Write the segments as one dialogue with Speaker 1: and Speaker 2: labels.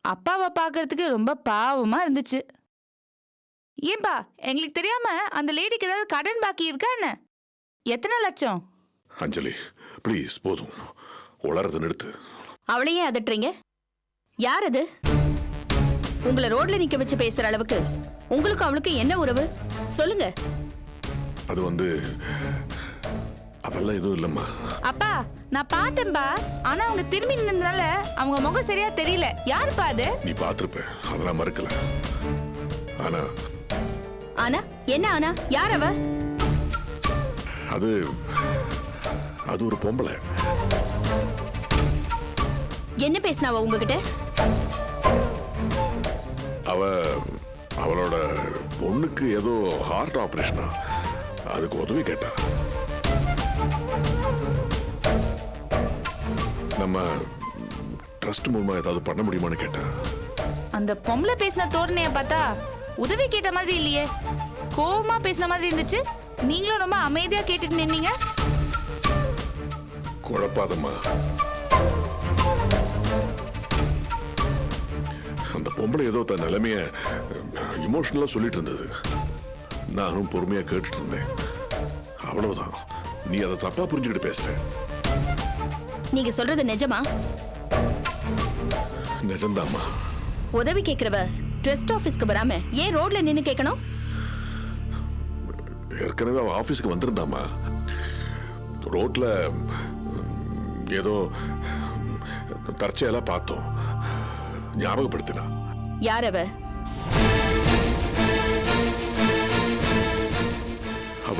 Speaker 1: அப்பாவை பார்க்கறதுக்கு ரொம்ப பாவமா இருந்துச்சு. ஏன்பா எங்களுக்கு தெரியாம அந்த லேடிக்கு ஏதாவது கடன் பாக்கி இருக்கா என்ன? எத்தனை லட்சம்?
Speaker 2: அஞ்சலி ப்ளீஸ் போதும், உளறத நிறுத்து.
Speaker 3: அவளையே அதட்டுறீங்க? யார் அது? உங்களை ரோட்ல நிக்க வச்சு பேசுற அளவுக்கு உங்களுக்கு அவளுக்கு என்ன உறவு சொல்லுங்க.
Speaker 2: அது அதெல்லாம் எதுவும் இல்லம்மா.
Speaker 1: அப்பா நான் பார்த்தேன்பா, ஆனா அவங்க திரும்பி நின்றதுனால அவங்க முகம் சரியா தெரியல. யாருப்பா அது?
Speaker 2: நீ பார்த்திருப்ப, அதெல்லாம் மறுக்கல. ஆனா
Speaker 3: ஆனா என்ன? ஆனா யார் அவ?
Speaker 2: அது ஒரு பொம்பளை.
Speaker 3: என்ன பேசினாவ உங்ககிட்ட?
Speaker 2: அவளோட பொண்ணுக்கு ஏதோ ஹார்ட் ஆபரேஷனா, அதுக்கு உதவி கேட்டா. நம்ம ட்ரஸ்ட் மூலமா ஏதாவது பண்ண முடியுமான்னு கேட்டா.
Speaker 1: அந்த பொம்பளை பேசின தோரணைய பார்த்தா உதவி கேட்ட மாதிரி இல்லையே, கோவமா பேசின மாதிரி இருந்துச்சு. நீங்களும் ரொம்ப அமைதியா கேட்டுட்டு நின்னீங்க.
Speaker 2: குழப்பாதம்மா. அந்த பொம்பளை ஏதோ தன் நிலைமைய இமோஷனலா சொல்லிட்டு இருந்தது. நானும் பொறுமையா கேட்டுட்டு இருந்தேன். அவ்வளவுதான். நீ அதை தப்பா புரிஞ்சுக்கிட்டு பேசுற.
Speaker 3: நீங்க சொல்றது நிஜமா?
Speaker 2: நிஜம்தாம்மா.
Speaker 3: உதவி கேக்குறவ ட்ரஸ்ட் ஆபீஸ்க்கு வராம ஏன் ரோட்ல நின்னு கேட்கணும்?
Speaker 2: ஏற்கனவே அவ ஆபீஸ்க்கு வந்திருந்தாமா. ரோட்ல ஏதோ தற்செயலா பார்த்தோம், ஞாபகப்படுத்தினா.
Speaker 3: யார் அவ?
Speaker 2: அவ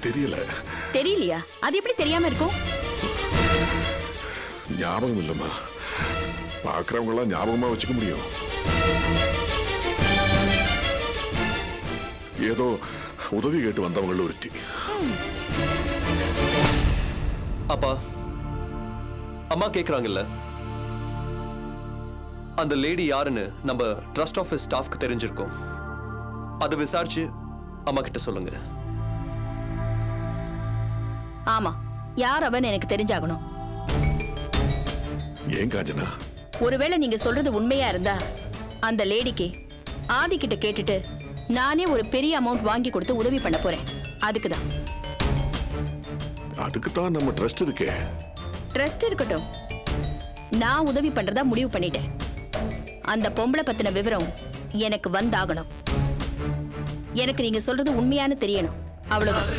Speaker 2: தெரியல.
Speaker 3: தெரியலையா? அது எப்படி தெரியாம இருக்கும்?
Speaker 2: ஞாபகம் இல்லம்மா. பாக்குறவங்க எல்லாம் ஞாபகமா வச்சுக்க முடியும். ஏதோ உதவி கேட்டு வந்தவங்கள ஒருத்தி.
Speaker 4: அப்பா அம்மா கேக்குறாங்கல்ல, அந்த லேடி யாருன்னு நம்ம ட்ரஸ்ட் ஆஃபீஸ் ஸ்டாஃப்க்கு தெரிஞ்சிருக்கோம். அதை விசாரிச்சு அம்மா கிட்ட சொல்லுங்க.
Speaker 3: ஆமா, யார் அவன் எனக்கு தெரிஞ்சாகணும்.
Speaker 2: ஏன் காஞ்சனா?
Speaker 3: ஒருவேளை நீங்க சொல்றது உண்மையா இருந்தா அந்த லேடிக்கு ஆதி கிட்ட கேட்டுட்டு நானே ஒரு பெரிய அமௌண்ட் வாங்கி கொடுத்து உதவி பண்ண போறேன். அதுக்குதான்.
Speaker 2: அதுக்குத்தான் நம்ம ட்ரஸ்ட் இருக்கே.
Speaker 3: ட்ரஸ்ட் இருக்கட்டும், நான் உதவி பண்றதா முடிவு பண்ணிட்டேன். அந்த பொம்பளை பத்தின விவரம் எனக்கு வந்தாகணும். எனக்கு நீங்க சொல்றது உண்மையானு தெரியணும். அவ்வளவுதான்.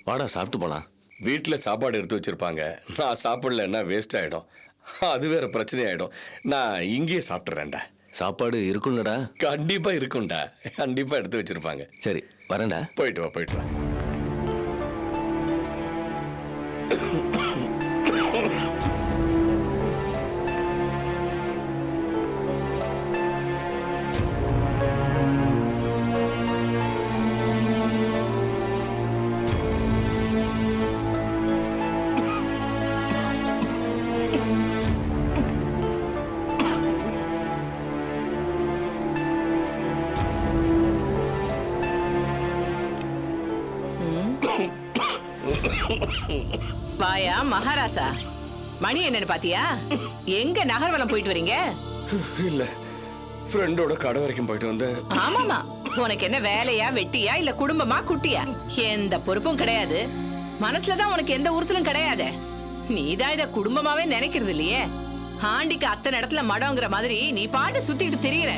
Speaker 5: வாடா சாப்பிட்டு போலாம். வீட்டில் சாப்பாடு எடுத்து வச்சிருப்பாங்க. நான் சாப்பிடலன்னா வேஸ்ட் ஆகிடும். அது வேற பிரச்சனை ஆகிடும். நான் இங்கேயே சாப்பிட்றேன்டா.
Speaker 6: சாப்பாடு இருக்கும்லடா?
Speaker 5: கண்டிப்பாக இருக்கும்டா. கண்டிப்பாக எடுத்து வச்சிருப்பாங்க.
Speaker 6: சரி வரேன்டா.
Speaker 5: போயிட்டு வா, போயிட்டு வா.
Speaker 7: வாயா மகாராசா, மணி என்னன்னு பாத்தியா? எங்க நகர்வலம் போயிட்டு வரீங்க?
Speaker 5: இல்ல, ஃப்ரெண்டோட கடை வரைக்கும் போயிட்டு வந்தேன்.
Speaker 7: ஆமாமா, உனக்கு என்ன வேலையா வெட்டியா இல்ல குடும்பமா குட்டியா? எந்த பொறுப்பும் கிடையாது. மனசுலதான் உனக்கு எந்த உறுத்தலும் கிடையாது. நீதான் இத குடும்பமாவே நினைக்கிறது இல்லையே. ஆண்டிக்கு அத்தனை இடத்துல மடங்கிற மாதிரி நீ பாட்டு சுத்திக்கிட்டு திரியிற.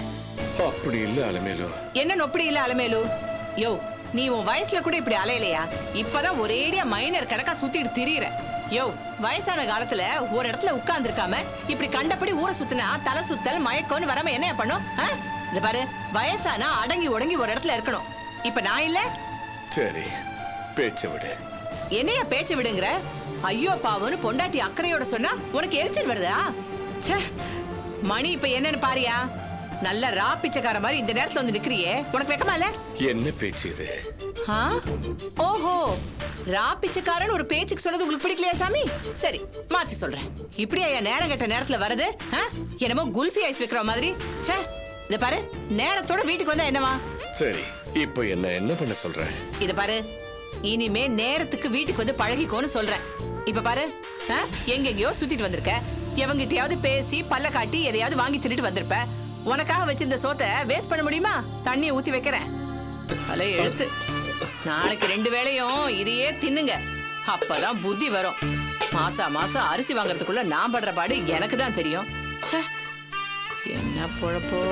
Speaker 5: அப்படி இல்ல அலமேலு.
Speaker 7: என்ன நொப்படி இல்ல அலமேலு? யோ, நீ உன் வயசுல கூட இப்படி அலையலையா? இப்பதான் ஒரேடியா மைனர் கணக்கா சுத்திட்டு திரியிற. யோ, வயசான காலத்துல ஒரு இடத்துல உட்கார்ந்து இருக்காம இப்படி கண்டபடி ஊரை சுத்தினா தலை சுத்தல் மயக்கம்னு வராம என்ன பண்ணும்? இந்த பாரு, வயசானா அடங்கி உடங்கி ஒரு இடத்துல இருக்கணும். இப்ப நான் இல்ல.
Speaker 5: சரி, பேச்ச விடு.
Speaker 7: என்னையா பேச்ச விடுங்கிற? ஐயோ பாவன்னு பொண்டாட்டி அக்கறையோட சொன்னா உனக்கு எரிச்சல் வருதா? ச்சே, மணி இப்ப என்னன்னு பாரியா? நல்ல ரா பிச்சைக்கார மாதிரி இந்த நேரத்துல வந்து நிக்கிறியே, உனக்கு வெக்கமா இல்ல?
Speaker 5: என்ன பேச்சு இது?
Speaker 7: ஓஹோ, ரா பிச்சைக்காரன் ஒரு பேச்சுக்கு சொல்றது உங்களுக்கு பிடிக்கலையா சாமி? சரி, மாத்தி சொல்றேன். இப்படியா நேரம் கட்ட நேரத்துல வருது? என்னமோ குல்ஃபி ஐஸ் வைக்கிற மாதிரி. ச்சே, இத பாரு, நேரத்தோட வீட்டுக்கு வந்தா என்னவா?
Speaker 5: சரி இப்போ என்ன பண்ண சொல்ற?
Speaker 7: இத பாரு, இனிமே நேரத்துக்கு வீட்டுக்கு வந்து பழகிக்கோன்னு சொல்றேன். இப்ப பாரு, எங்கெங்கயோ சுத்திட்டு வந்திருக்க. எவங்கிட்டயாவது பேசி பல்ல காட்டி எதையாவது வாங்கி தின்னுட்டு வந்திருப்ப. உனக்காக வச்சிருந்த சோத்தை வேஸ்ட் பண்ண முடியுமா? தண்ணியை ஊத்தி வைக்கிறேன். பல எழுத்து. நாளைக்கு 2 வேளையும் இதையே தின்னுங்க. அப்பதான் புத்தி வரும். மாசம் அரிசி வாங்குறதுக்குள்ள நான் படுற பாடு எனக்கு தான் தெரியும். ச்சே, என்ன பொழப்போ.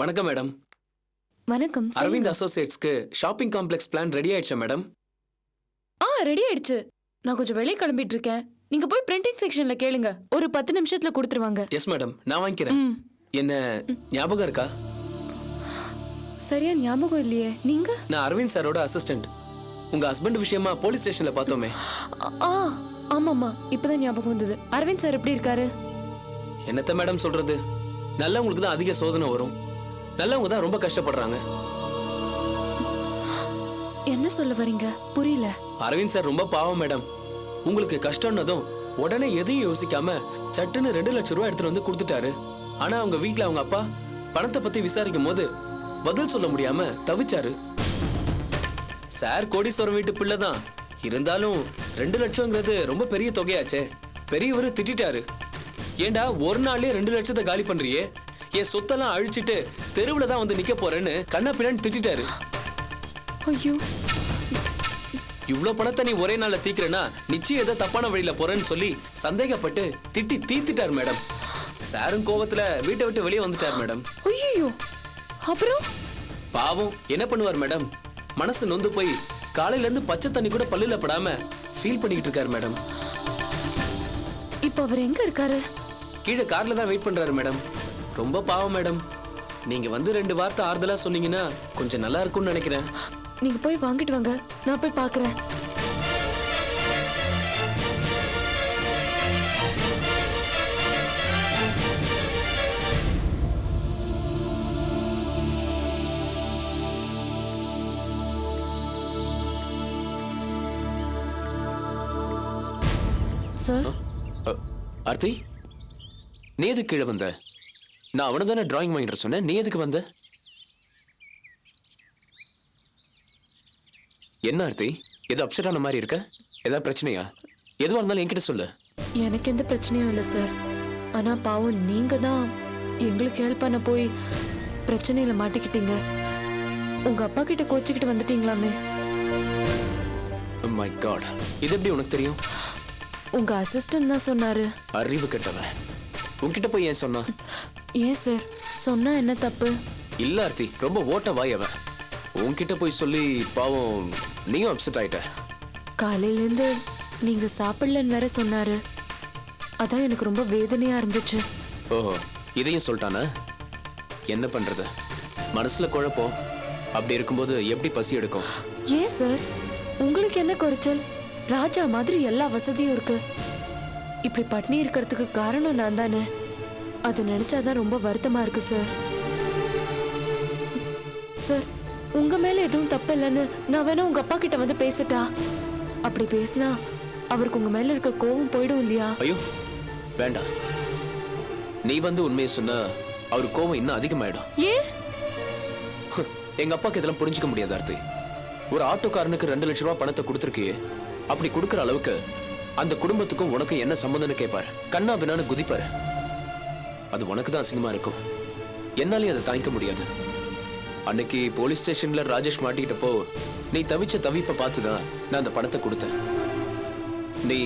Speaker 8: வணக்கம் மேடம்.
Speaker 9: வணக்கம்.
Speaker 8: அரவிந்த் அசோசியேட்ஸ்க்கு ஷாப்பிங் காம்ப்ளெக்ஸ் பிளான் ரெடி ஆயிடுச்சா மேடம்?
Speaker 9: ரெடி ஆயிடுச்சு. நான் கொஞ்சம் வெளியே கிளம்பிட்டு இருக்கேன். நீங்க போய் பிரிண்டிங் செக்ஷன்ல கேளுங்க. ஒரு 10 நிமிஷத்துல கொடுத்துருவாங்க.
Speaker 8: எஸ் மேடம், நான் வாங்கிக்கிறேன். என்ன ஞாபகம் இருக்கா?
Speaker 9: சரியா ஞாபகம் இல்லையே. நீங்க?
Speaker 8: நான் அரவிந்த் சாரோட அசிஸ்டன்ட். உங்க ஹஸ்பண்ட் விஷயமா போலீஸ் ஸ்டேஷன்ல பார்த்தோமே.
Speaker 9: ஆமாமா, இப்பதான் ஞாபகம் வந்தது. அரவிந்த் சார் எப்படி இருக்காரு?
Speaker 8: என்னத்த மேடம் சொல்றது, நல்லவங்களுக்கு தான் அதிக சோதனை வரும். நல்லவங்க தான் ரொம்ப கஷ்டப்படுறாங்க.
Speaker 9: என்ன சொல்ல வரீங்க? புரியல.
Speaker 8: அரவிந்த் சார் ரொம்ப பாவம் மேடம். உங்களுக்கு கஷ்டம்னதும் உடனே எதையும் யோசிக்காம சட்டுன்னு 2 லட்சம் ரூபாய் எடுத்துட்டு வந்து கொடுத்துட்டாரு. ஆனா அவங்க வீட்டுல அவங்க அப்பா பணத்தை பத்தி விசாரிக்கும் போது பதில் சொல்ல முடியாம தவிச்சாரு. சார் கோடீஸ்வரர் வீட்டு பிள்ளை தான் இருந்தாலும் 2 லட்சம்ங்கிறது ரொம்ப பெரிய தொகையாச்சே. பெரியவரு திட்டாரு. ஏண்டா ஒரு நாள்லயே 2 லட்சத்தை காலி பண்றியே, என் சொத்தெல்லாம் அழிச்சிட்டு தெருவுல தான் வந்து நிக்க போறேன்னு கண்ணா பின்னான்னு திட்டாரு.
Speaker 9: ஐயோ,
Speaker 8: இவ்ளோ பணத்தை நீ ஒரே நாள்ல தீக்கிறேன்னா நிச்சயம் ஏதோ தப்பான வழியில போறேன்னு சொல்லி சந்தேகப்பட்டு திட்டி தீத்துட்டார் மேடம். சாரும் கோவத்துல வீட்டை விட்டு வெளியே வந்துட்டார் மேடம்.
Speaker 9: ஐயோ, அப்புறம்?
Speaker 8: பாவம் என்ன பண்ணுவார் மேடம், மனசு நொந்து போய் காலையில இருந்து பச்சை தண்ணி கூட பல்லுல படாம ஃபீல் பண்ணிக்கிட்டு இருக்காரு மேடம்.
Speaker 9: இப்ப அவர் எங்க இருக்காரு?
Speaker 8: கீழே கார்ல தான் வெயிட் பண்றாரு மேடம். ரொம்ப பாவம் மேடம். நீங்க வந்து 2 வார்த்தை ஆறுதலா சொன்னீங்கன்னா கொஞ்சம் நல்லா இருக்கும்னு நினைக்கிறேன்.
Speaker 9: நீங்க போய் வாங்கிட்டு வாங்க, நான் போய் பார்க்கறேன். சார்,
Speaker 8: ஆர்த்தி, நீ எதுக்கு கீழே வந்த? நான் அவனை தானே டிராயிங் வாங்கிட்டு சொன்னேன், நீ எதுக்கு வந்த? என்ன ஆர்த்தி, ஏதோ அப்செட் ஆன மாதிரி இருக்க? ஏதாவது பிரச்சனையா? எதுவாக இருந்தாலும் என்கிட்ட சொல்லு.
Speaker 9: எனக்கு எந்த பிரச்சனையும் இல்லை சார். ஆனா பாவம் நீங்க தான் எங்களுக்கு ஹெல்ப் பண்ண போய் பிரச்சனையில மாட்டிக்கிட்டீங்க. உங்க அப்பா கிட்ட கோச்சிக்கிட்டு வந்துட்டீங்களாமே.
Speaker 8: மை காட், இது எப்படி உனக்கு தெரியும்?
Speaker 9: உங்க அசிஸ்டன்ட் தான் சொன்னாரு.
Speaker 8: அறிவு கெட்டவன், உன்கிட்ட போய் ஏன் சொன்னா?
Speaker 9: ஏன் சார், சொன்னா என்ன தப்பு?
Speaker 8: இல்ல ஆர்த்தி, ரொம்ப ஓட்ட வாய் அவன். உன்கிட்ட போய் சொல்லி பாவம் நீயும் அப்செட் ஆயிட்ட.
Speaker 9: காலையில இருந்து நீங்க சாப்பிடலன்னு வேற சொன்னாரு. அதான் எனக்கு ரொம்ப வேதனையா இருந்துச்சு.
Speaker 8: ஓஹோ, இதையும் சொல்லிட்டானா? என்ன பண்றது, மனசுல குழப்பம். அப்படி இருக்கும்போது எப்படி பசி எடுக்கும்?
Speaker 9: ஏன் சார், உங்களுக்கு என்ன குறைச்சல்? ராஜா மாதிரி எல்லா வசதியும் இருக்கு. இப்படி பட்னி இருக்கிறதுக்கு காரணம் நான் தானே. அதை நினைச்சாதான் ரொம்ப வருத்தமா இருக்கு சார். சார், உங்க மேல எதுவும் தப்பு இல்லைன்னு நான் வேணா உங்க அப்பா கிட்ட வந்து பேசட்டா? அப்படி பேசினா அவருக்கு உங்க மேல இருக்க கோவம் போயிடும் இல்லையா?
Speaker 8: ஐயோ வேண்டாம், நீ வந்து உண்மையை சொன்னா அவர் கோவம் இன்னும் அதிகமாயிடும்.
Speaker 9: ஏன்?
Speaker 8: எங்க அப்பாக்கு இதெல்லாம் புரிஞ்சுக்க முடியாது ஆர்த்தி. ஒரு ஆட்டோக்காரனுக்கு 2 லட்சம் ரூபாய் பணத்தை கொடுத்துருக்கியே, அப்படி கொடுக்கற அளவுக்கு அந்த குடும்பத்துக்கும் உனக்கு என்ன சம்பந்தம்னு கேட்பாரு. கண்ணா பின்னான்னு குதிப்பாரு. அது உனக்கு தான் அசிங்கமா இருக்கும். என்னாலே அதை தாங்கிக்க முடியாது. அன்னைக்கு போலீஸ் ஸ்டேஷன்ல ராஜேஷ் மாட்டிக்கிட்டப்போ நீ தவிச்ச தவிப்பை பார்த்துதான் நான் அந்த பணத்தை கொடுத்தேன். நீ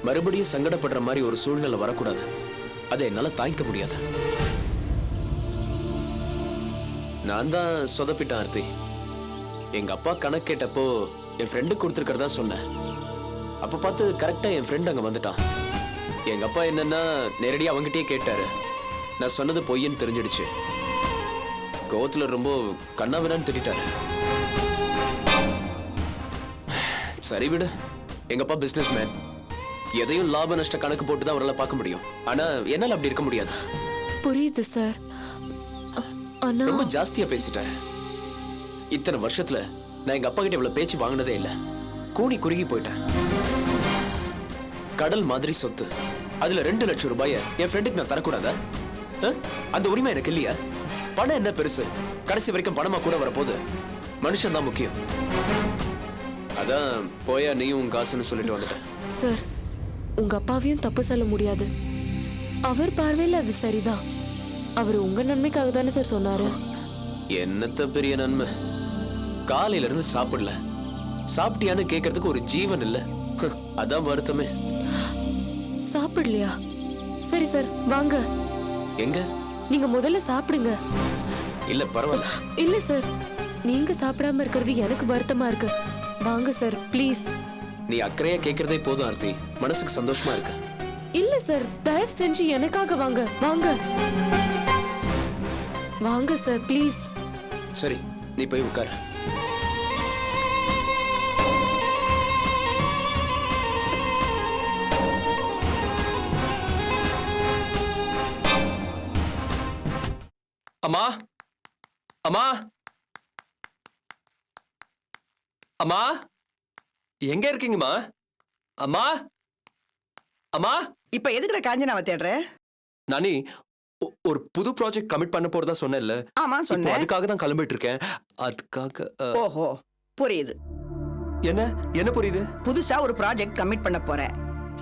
Speaker 8: மறுபடியும் சங்கடப்படுற மாதிரி ஒரு சூழ்நிலை வரக்கூடாது. அதை என்னால தாங்கிக்க முடியாது. நான் தான் சொதப்பிட்டேன் ஆர்த்தி. எங்க அப்பா கணக்கு கேட்டப்போ என் ஃப்ரெண்டு கொடுத்துருக்கறதா சொன்னேன். அப்ப பார்த்து கரெக்டா என் ஃப்ரெண்ட் அங்க வந்துட்டான். எங்க அப்பா என்னன்னா நேரடியா அவங்கிட்டயே கேட்டாரு. நான் சொன்னது பொய்ன்னு தெரிஞ்சிடுச்சு. கோவத்துல ரொம்ப கண்ணாவினான்னு திட்டாரு. சரி விடு, எங்க அப்பா பிசினஸ் மேன், எதையும் லாப நஷ்ட கணக்கு போட்டு தான் அவரால் பார்க்க முடியும். ஆனா என்னால அப்படி இருக்க முடியாது.
Speaker 9: புரியுது சார். ஆனா
Speaker 8: ரொம்ப ஜாஸ்தியா பேசிட்டாரு. இத்தனை வருஷத்துல நான் எங்க அப்பா கிட்ட இவ்வளவு பேச்சு வாங்கினதே இல்ல. கூனி குறுகி போயிட்டேன். கடல் மாதிரி சொத்து, அதுல 2 லட்சம் ரூபாய என் ஃப்ரெண்டுக்கு நான் தரக்கூடாதா? அந்த உரிமை எனக்கு இல்லையா? பணம் என்ன பெருசு? கடைசி வரைக்கும் பணமா கூட வரப்போகுது. மனுஷன் தான் முக்கியம். அதான் போயா நீயும் உன் காசுன்னு சொல்லிட்டு வந்துட்டேன்.
Speaker 9: சார், உங்க அப்பாவையும் தப்பு சொல்ல முடியாது. அவர் பார்வையில் அது சரிதான். அவர் உங்க நன்மைக்காக தானே சார் சொன்னாரு.
Speaker 8: என்னத்த பெரிய நன்மை? காலையில இருந்து சாப்பிடல. சாப்பிட்டியான்னு கேட்கறதுக்கு ஒரு ஜீவன் இல்ல. அதான் வருத்தமே.
Speaker 9: சாப்பிடலையா? சரி சார், வாங்க.
Speaker 8: எங்க?
Speaker 9: நீங்க முதல்ல சாப்பிடுங்க.
Speaker 8: இல்ல பரவாயில்ல.
Speaker 9: இல்ல சார், நீங்க சாப்பிடாம இருக்கிறது எனக்கு வருத்தமா இருக்கு. வாங்க சார், ப்ளீஸ்.
Speaker 8: நீ அக்கறையா கேட்கறதே போதும் ஆர்த்தி. மனசுக்கு சந்தோஷமா இருக்கு.
Speaker 9: இல்ல சார், தயவு செஞ்சு எனக்காக வாங்க. வாங்க வாங்க சார், ப்ளீஸ்.
Speaker 8: சரி, நீ போய் உட்காரு.
Speaker 4: அம்மா, அம்மா, அம்மா, எங்க இருக்கீங்கம்மா? அம்மா, அம்மா.
Speaker 10: இப்ப எதுக்குடா காஞ்சனாவை தேடுற?
Speaker 4: நானி, ஒரு புது ப்ராஜெக்ட் கமிட் பண்ண போறதா சொன்னேன்ல.
Speaker 10: ஆமா சொன்னேன்.
Speaker 4: அதுக்காக தான் கிளம்பிட்டு இருக்கேன். அதுக்காக
Speaker 10: ஓஹோ, புரியுது.
Speaker 4: என்ன என்ன புரியுது?
Speaker 10: புதுசா ஒரு ப்ராஜெக்ட் கமிட் பண்ண போற.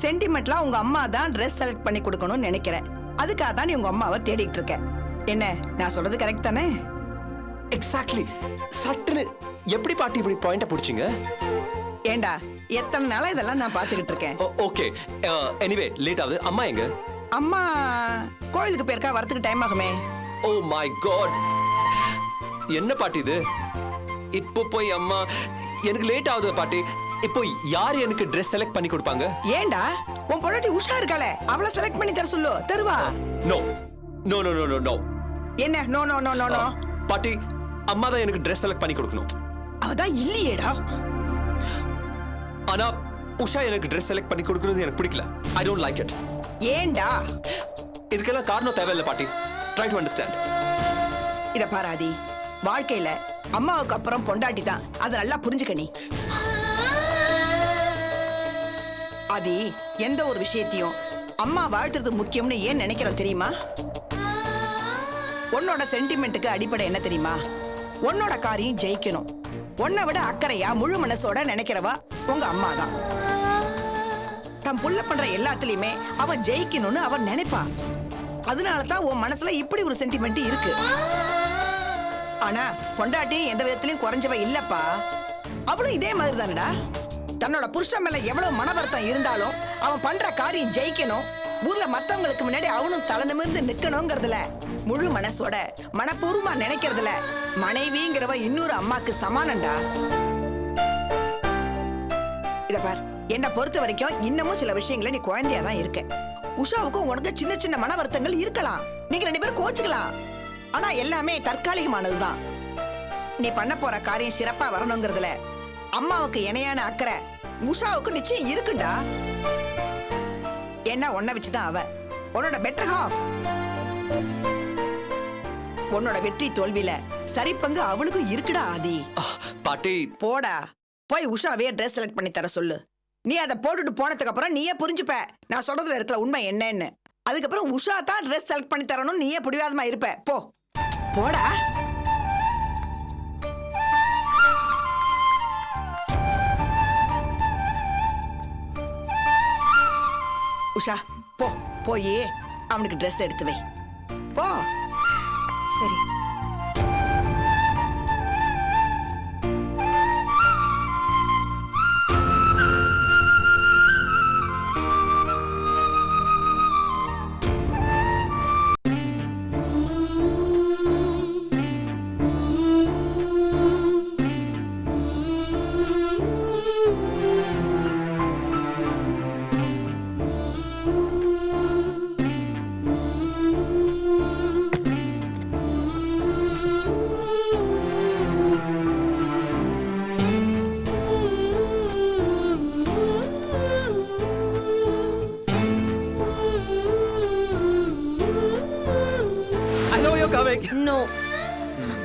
Speaker 10: சென்டிமெண்ட்லாம் உங்க அம்மா தான் ட்ரெஸ் செலக்ட் பண்ணி கொடுக்கணும்னு நினைக்கிறேன். அதுக்காக தான் நீ உங்க அம்மாவை தேடிட்டு இருக்க. என்ன, நான் சொல்றது கரெக்ட் தானே?
Speaker 4: எக்ஸாக்ட்லி. சட்டுன்னு எப்படி பாட்டி இப்படி பாயிண்ட புடிச்சீங்க?
Speaker 10: ஏண்டா, எத்தனை நாளா இதெல்லாம் நான் பாத்துக்கிட்டு இருக்கேன்.
Speaker 4: ஓகே, எனிவே லேட் ஆகுது. அம்மா எங்க?
Speaker 10: அம்மா கோயிலுக்கு போயிருக்கா, வரதுக்கு டைம் ஆகுமே.
Speaker 4: ஓ மை காட், என்ன பாட்டி இது? இப்போ போய் அம்மா எனக்கு லேட் ஆகுது பாட்டி. இப்போ யார் எனக்கு ட்ரெஸ் செலக்ட் பண்ணி கொடுப்பாங்க?
Speaker 10: ஏண்டா, உன் பொண்டாட்டி உஷா இருக்காளே, அவளை செலக்ட் பண்ணி தர சொல்லு, தருவா.
Speaker 4: No no no no no no.
Speaker 10: என்ன no no no no no?
Speaker 4: பாட்டி, அம்மா தான் எனக்கு ட்ரெஸ் செலக்ட் பண்ணி கொடுக்கணும்.
Speaker 10: அவதான் இல்லையேடா.
Speaker 4: ஆனா உஷா எனக்கு ட்ரெஸ் செலக்ட் பண்ணி கொடுக்கிறது எனக்கு பிடிக்கல. I don't like it.
Speaker 10: ஏண்டா?
Speaker 4: இதுக்கெல்லாம் காரணம் தேவையில்லை பாட்டி. Try to understand.
Speaker 10: இத பாராதி, வாழ்க்கையில அம்மாவுக்கு அப்புறம் பொண்டாட்டி தான். அதை நல்லா புரிஞ்சுக்க நீ. ஆதி, எந்த ஒரு விஷயத்தையும் அம்மா வாழ்த்துறது முக்கியம்னு ஏன் நினைக்கிறோம் தெரியுமா? உன்னோட சென்டிமெண்ட்டுக்கு அடிப்படை என்ன தெரியுமா? உன்னோட காரியம் ஜெயிக்கணும். உன்னை விட அக்கறையா முழு மனசோட நினைக்கிறவா உங்க அம்மா தான். தன் புள்ள பண்ற எல்லாத்துலயுமே அவன் ஜெயிக்கணும்னு அவன் நினைப்பா. அதனாலதான் உன் மனசுல இப்படி ஒரு சென்டிமெண்ட் இருக்கு. ஆனா பொண்டாட்டி எந்த விதத்திலயும் குறைஞ்சவ இல்லப்பா. அவளும் இதே மாதிரி தானடா. தன்னோட புருஷன் மேல எவ்வளவு மன வருத்தம் இருந்தாலும் அவன் பண்ற காரியம் ஜெயிக்கணும், ஊர்ல மத்தவங்களுக்கு முன்னாடி அவனும் தலை நிமிர்ந்து நிக்கணுங்கிறதுல, முழு மனசோட மனப்பூர்வமா நினைக்கிறதுல மனைவிங்கிறவ இன்னொரு அம்மாக்கு சமானம்டா. இத பார், என்ன பொறுத்த வரைக்கும் இன்னமும் சில விஷயங்கள நீ குழந்தையா தான் இருக்க. உஷாவுக்கும் உனக்கு சின்ன சின்ன மன வருத்தங்கள் இருக்கலாம். நீங்க 2 பேரும் கோச்சுக்கலாம். ஆனா எல்லாமே தற்காலிகமானதுதான். நீ பண்ண போற காரியம் சிறப்பா வரணுங்கிறதுல அம்மாவுக்கு இணையான அக்கறை உஷாவுக்கு நிச்சயம் இருக்குண்டா. என்ன, உன்னை வச்சுதான் அவ உன்னோட பெட்டர் ஹாஃப். உன்னோட வெற்றி தோல்வியில சரி பங்கு அவளுக்கும் இருக்குடா. ஆதி
Speaker 4: பாட்டி,
Speaker 10: போடா, போய் உஷாவே ட்ரெஸ் செலக்ட் பண்ணி தர சொல்லு. நீ அதை போட்டுட்டு போனதுக்கு அப்புறம் நீயே புரிஞ்சுப்ப நான் சொல்றதுல இருக்கிற உண்மை என்னன்னு. அதுக்கப்புறம் உஷா தான் ட்ரெஸ் செலக்ட் பண்ணி தரணும், நீயே பிடிவாதமா இருப்ப. போ போடா. உஷா, போ, போய் அவனுக்கு ட்ரெஸ் எடுத்து வை. போ.
Speaker 9: சரி.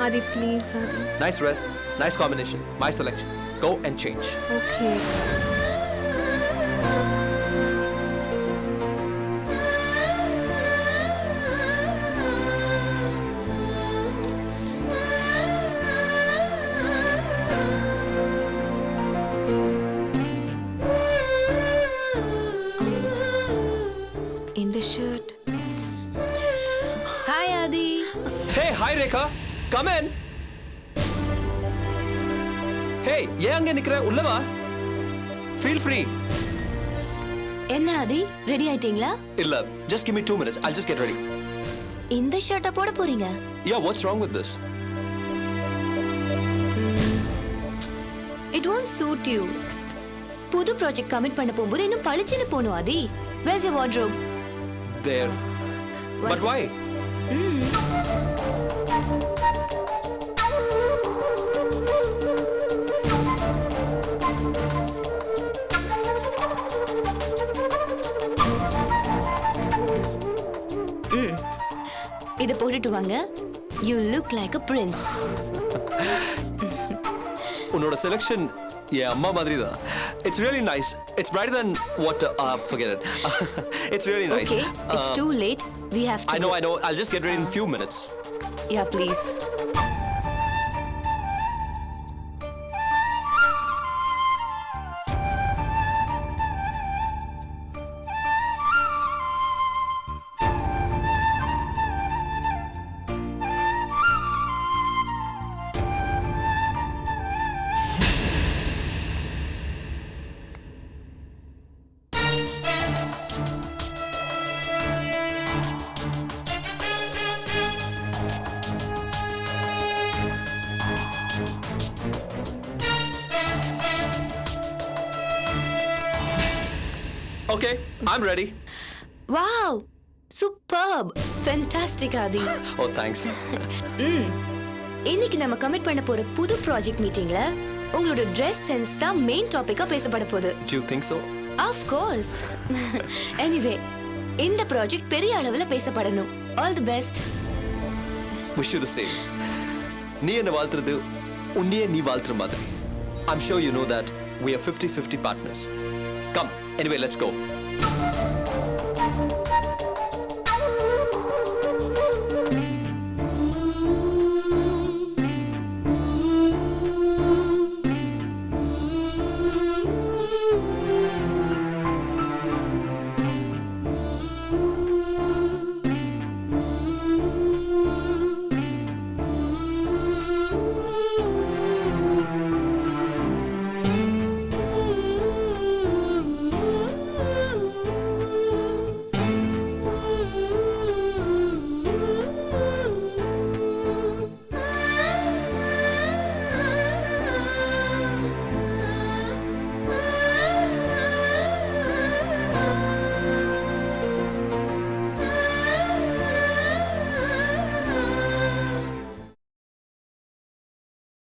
Speaker 9: Adi, please, Adi.
Speaker 4: Nice dress, nice combination, my selection. Go and change.
Speaker 9: Okay.
Speaker 1: இந்த shirt.
Speaker 3: Hi Aadhi.
Speaker 4: Hey, hi Rekha. Come in. Hey, ஏன் அங்க நிக்கிற? உள்ள வா. Feel free.
Speaker 3: என்ன ஆதி, ரெடி ஆயிட்டீங்களா?
Speaker 4: இல்ல, just give me 2 minutes. I'll just get ready.
Speaker 3: இந்த ஷர்ட்டை போட போறீங்க?
Speaker 4: Yeah, what's wrong with this?
Speaker 3: It won't suit you. புது ப்ராஜெக்ட் கமிட் பண்ண போகும்போது இன்னும் பளிச்சுன்னு போணும் ஆதி. Where's your wardrobe?
Speaker 4: There. But why?
Speaker 3: இத போட்டுட்டு வாங்க. You look like a prince.
Speaker 4: உன்னோட செலக்ஷன் என் அம்மா மாதிரி தான். It's really nice. It's brighter than what forget it. It's really nice.
Speaker 3: Okay, it's too late. We have to
Speaker 4: I know. I'll just get ready in a few minutes.
Speaker 3: Yeah, please.
Speaker 4: Okay, I'm ready.
Speaker 3: Wow! Superb! Fantastic Aadhi.
Speaker 4: Oh, thanks.
Speaker 3: இன்னைக்கு நம்ம commit பண்ண போற புது project மீட்டிங்ல உங்களோட Dress sense தான் main டாபிக்கா பேசப்பட போகுது.
Speaker 4: Do you think so?
Speaker 3: Of course. Anyway, இந்த ப்ராஜெக்ட் பெரிய அளவுல பேசப்படணும். All the best.
Speaker 4: Wish you the same. நீ என்ன வாழ்த்துறது உன்னையே நீ வாழ்த்துற மாதிரி. I'm sure you know that we are 50-50 partners. Come, anyway, let's go.